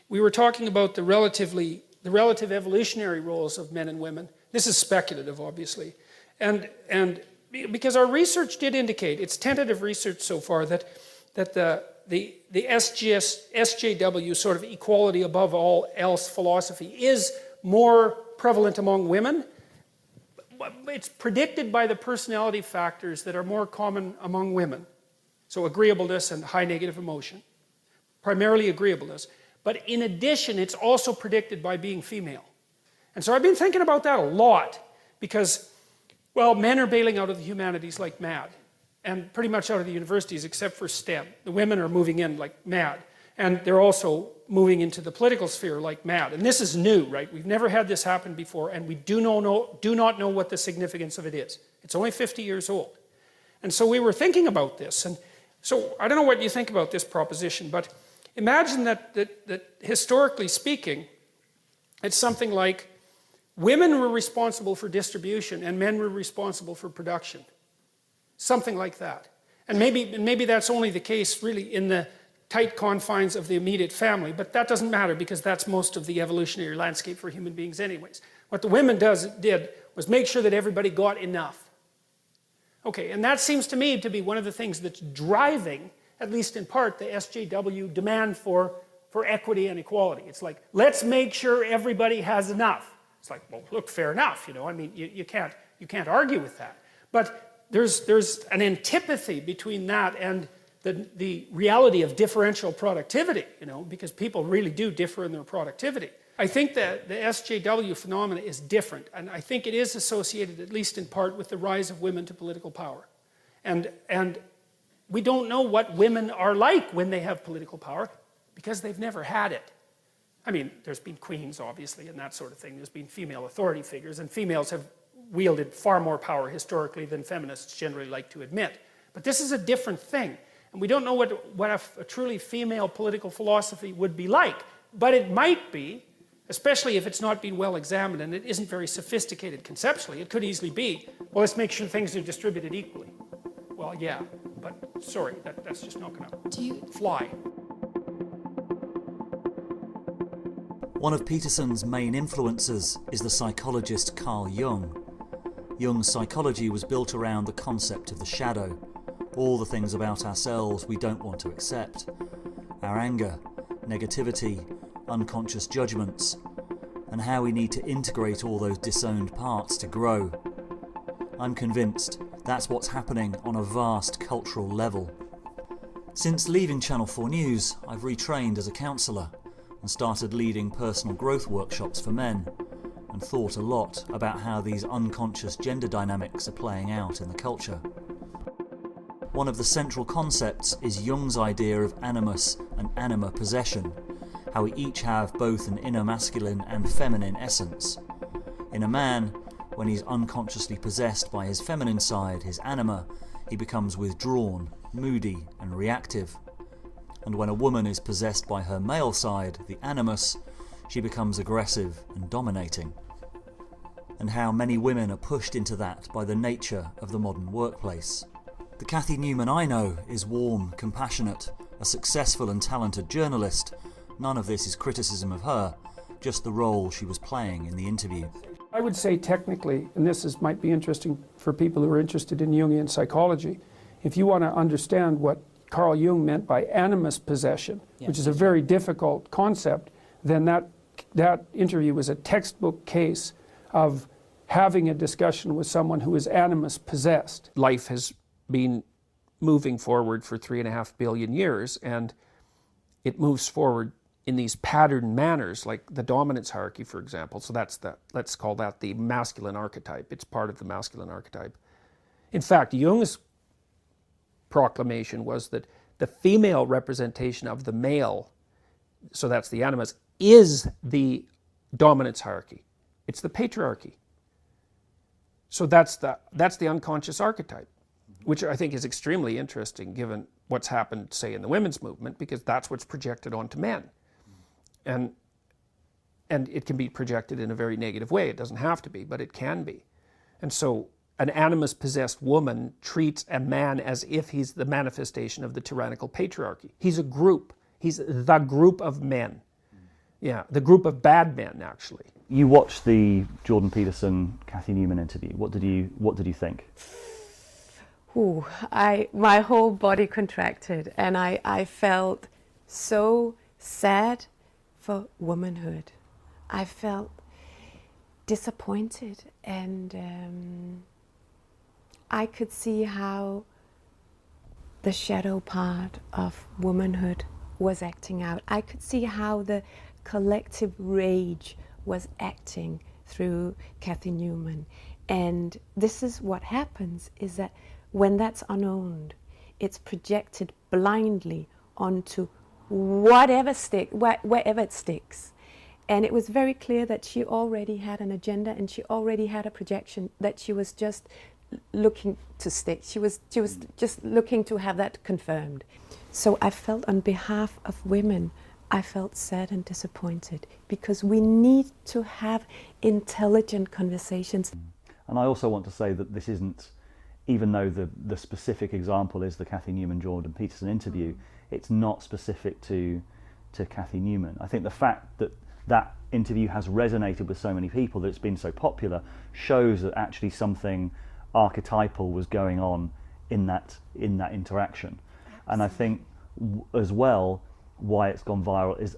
we were talking about the relative evolutionary roles of men and women. This is speculative, obviously. And because our research did indicate, it's tentative research so far, that the SJW sort of equality above all else philosophy is more prevalent among women. It's predicted by the personality factors that are more common among women. So agreeableness and high negative emotion. Primarily agreeableness. But in addition, it's also predicted by being female. And so I've been thinking about that a lot because, well, men are bailing out of the humanities like mad. And pretty much out of the universities except for STEM. The women are moving in like mad. And they're also moving into the political sphere like mad. And this is new, right? We've never had this happen before, and we do not know what the significance of it is. It's only 50 years old. And so we were thinking about this. And so I don't know what you think about this proposition, but imagine that historically speaking, it's something like women were responsible for distribution and men were responsible for production. Something like that. And maybe that's only the case really in the tight confines of the immediate family, but that doesn't matter because that's most of the evolutionary landscape for human beings anyways. What the women did was make sure that everybody got enough. Okay, and that seems to me to be one of the things that's driving, at least in part, the SJW demand for equity and equality. It's like, let's make sure everybody has enough. It's like, well, look, fair enough, you know, I mean, you can't argue with that. But there's an antipathy between that and the reality of differential productivity, you know, because people really do differ in their productivity. I think that the SJW phenomena is different, and I think it is associated, at least in part, with the rise of women to political power. And we don't know what women are like when they have political power, because they've never had it. I mean, there's been queens, obviously, and that sort of thing. There's been female authority figures, and females have wielded far more power historically than feminists generally like to admit. But this is a different thing. And we don't know what a truly female political philosophy would be like. But it might be, especially if it's not been well examined and it isn't very sophisticated conceptually. It could easily be, well, let's make sure things are distributed equally. Well, yeah, but sorry, that's just not going to fly. One of Peterson's main influences is the psychologist Carl Jung. Jung's psychology was built around the concept of the shadow, all the things about ourselves we don't want to accept. Our anger, negativity, unconscious judgments, and how we need to integrate all those disowned parts to grow. I'm convinced that's what's happening on a vast cultural level. Since leaving Channel 4 News, I've retrained as a counsellor and started leading personal growth workshops for men, and thought a lot about how these unconscious gender dynamics are playing out in the culture. One of the central concepts is Jung's idea of animus and anima possession, how we each have both an inner masculine and feminine essence. In a man, when he's unconsciously possessed by his feminine side, his anima, he becomes withdrawn, moody and reactive. And when a woman is possessed by her male side, the animus, she becomes aggressive and dominating. And how many women are pushed into that by the nature of the modern workplace. The Cathy Newman I know is warm, compassionate, a successful and talented journalist. None of this is criticism of her, just the role she was playing in the interview. I would say technically, and might be interesting for people who are interested in Jungian psychology, if you want to understand what Carl Jung meant by animus possession, which is a very difficult concept, then that interview was a textbook case of having a discussion with someone who is animus possessed. Life has been moving forward for 3.5 billion years, and it moves forward in these patterned manners, like the dominance hierarchy, for example. So let's call that the masculine archetype. It's part of the masculine archetype. In fact, Jung's proclamation was that the female representation of the male, so that's the animus, is the dominance hierarchy. It's the patriarchy. So that's the unconscious archetype, which I think is extremely interesting given what's happened, say, in the women's movement, because that's what's projected onto men. And it can be projected in a very negative way. It doesn't have to be, but it can be. And so an animus-possessed woman treats a man as if he's the manifestation of the tyrannical patriarchy. He's a group. He's the group of men. Yeah, the group of bad men, actually. You watched the Jordan Peterson, Kathy Newman interview. What did you think? Ooh, my whole body contracted, and I felt so sad for womanhood. I felt disappointed, and I could see how the shadow part of womanhood was acting out. I could see how the collective rage was acting through Kathy Newman. And this is what happens, is that when that's unowned, it's projected blindly onto wherever it sticks. And it was very clear that she already had an agenda, and she already had a projection that she was just looking to stick. She was just looking to have that confirmed. So I felt, on behalf of women, I felt sad and disappointed, because we need to have intelligent conversations. And I also want to say that this isn't, even though the specific example is the Kathy Newman Jordan Peterson interview, it's not specific to Kathy Newman. I think the fact that that interview has resonated with so many people, that it's been so popular, shows that actually something archetypal was going on in that interaction. Absolutely. And I think as well, why it's gone viral is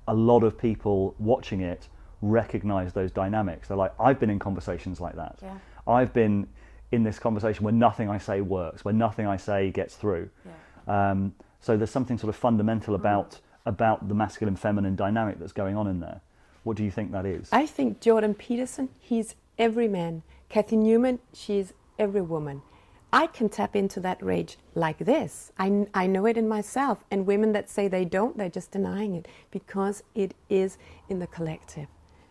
a lot of people watching it recognize those dynamics. They're like, I've been in conversations like that. Yeah. I've been in this conversation where nothing I say works, where nothing I say gets through. Yeah. So there's something sort of fundamental about the masculine feminine dynamic that's going on in there. What do you think that is? I think Jordan Peterson, he's every man. Kathy Newman, she's every woman. I can tap into that rage like this. I know it in myself. And women that say they don't, they're just denying it, because it is in the collective.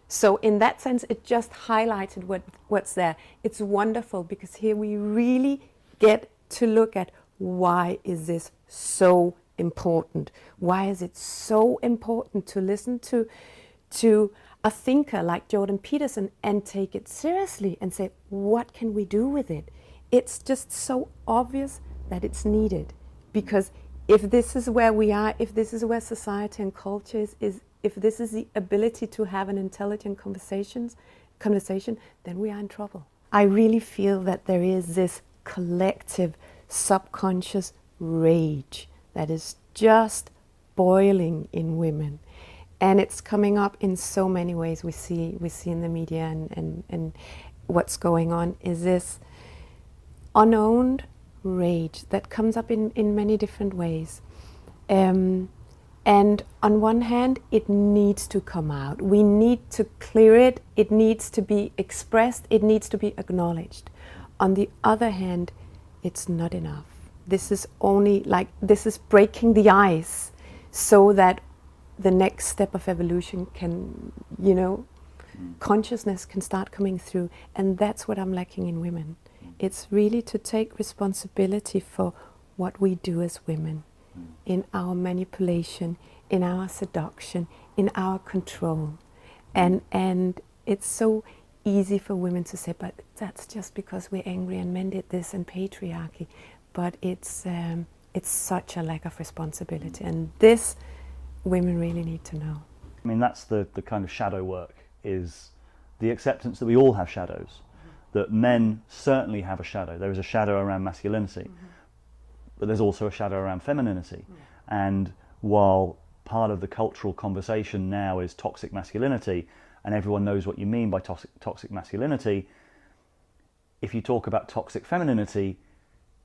So in that sense, it just highlighted what's there. It's wonderful, because here we really get to look at, why is this so important? Why is it so important to listen to a thinker like Jordan Peterson and take it seriously and say, what can we do with it? It's just so obvious that it's needed, because if this is where we are, if this is where society and culture is, if this is the ability to have an intelligent conversation, then we are in trouble. I really feel that there is this collective subconscious rage that is just boiling in women. And it's coming up in so many ways. We see in the media, and what's going on is this unowned rage that comes up in many different ways. And on one hand, it needs to come out. We need to clear it. It needs to be expressed. It needs to be acknowledged. On the other hand, it's not enough. This is breaking the ice, so that the next step of evolution can, consciousness can start coming through. And that's what I'm lacking in women. It's really to take responsibility for what we do as women, in our manipulation, in our seduction, in our control. And it's so easy for women to say, but that's just because we're angry and men did this and patriarchy. But it's such a lack of responsibility, and this women really need to know. I mean, that's the kind of shadow work, is the acceptance that we all have shadows, that men certainly have a shadow. There is a shadow around masculinity, but there's also a shadow around femininity. And while part of the cultural conversation now is toxic masculinity, and everyone knows what you mean by toxic masculinity, if you talk about toxic femininity,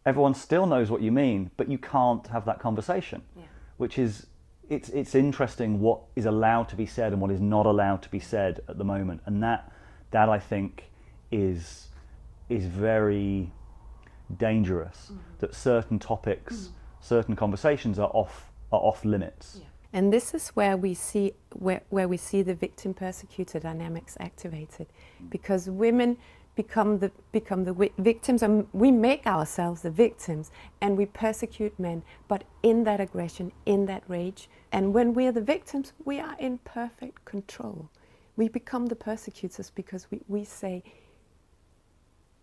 everyone still knows what you mean, but you can't have that conversation, which is, it's interesting what is allowed to be said and what is not allowed to be said at the moment. And that I think is very dangerous, that certain topics, certain conversations are off limits. Yeah. And this is where we see the victim persecutor dynamics activated, because women become the victims, and we make ourselves the victims, and we persecute men, but in that aggression, in that rage. And when we're the victims, we are in perfect control. We become the persecutors, because we say,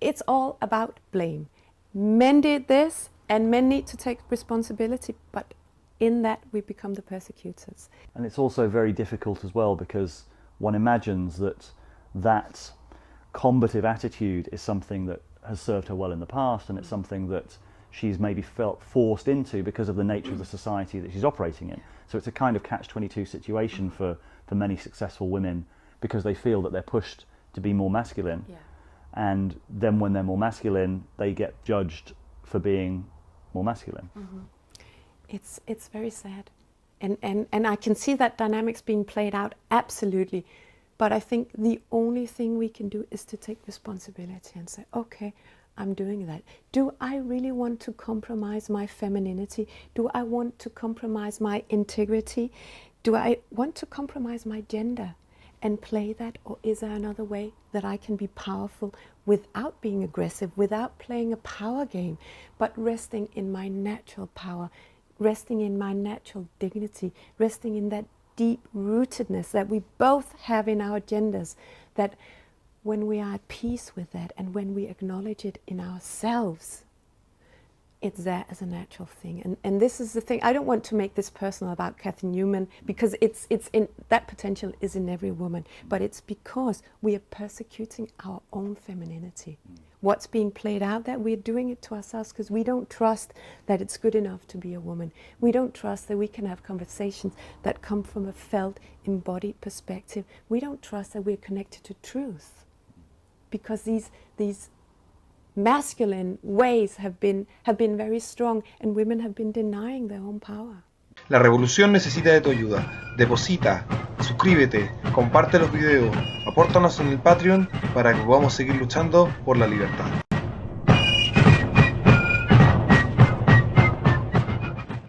it's all about blame. Men did this, and men need to take responsibility, but in that we become the persecutors. And it's also very difficult as well, because one imagines that that combative attitude is something that has served her well in the past, and it's something that she's maybe felt forced into because of the nature of the society that she's operating in. So it's a kind of catch-22 situation for many successful women, because they feel that they're pushed to be more masculine. Yeah. And then when they're more masculine, they get judged for being more masculine. Mm-hmm. It's very sad. And I can see that dynamics being played out, absolutely. But I think the only thing we can do is to take responsibility and say, okay, I'm doing that. Do I really want to compromise my femininity? Do I want to compromise my integrity? Do I want to compromise my gender and play that? Or is there another way that I can be powerful without being aggressive, without playing a power game, but resting in my natural power, resting in my natural dignity, resting in that deep rootedness that we both have in our genders, that when we are at peace with that and when we acknowledge it in ourselves, it's there as a natural thing. And this is the thing. I don't want to make this personal about Cathy Newman, because it's in that potential is in every woman, but it's because we are persecuting our own femininity. What's being played out there, we're doing it to ourselves because we don't trust that it's good enough to be a woman. We don't trust that we can have conversations that come from a felt, embodied perspective. We don't trust that we're connected to truth, because these masculine ways have been very strong, and women have been denying their own power. La revolución necesita de tu ayuda. Deposita, suscríbete, comparte los videos, apórtanos en el Patreon para que podamos seguir luchando por la libertad.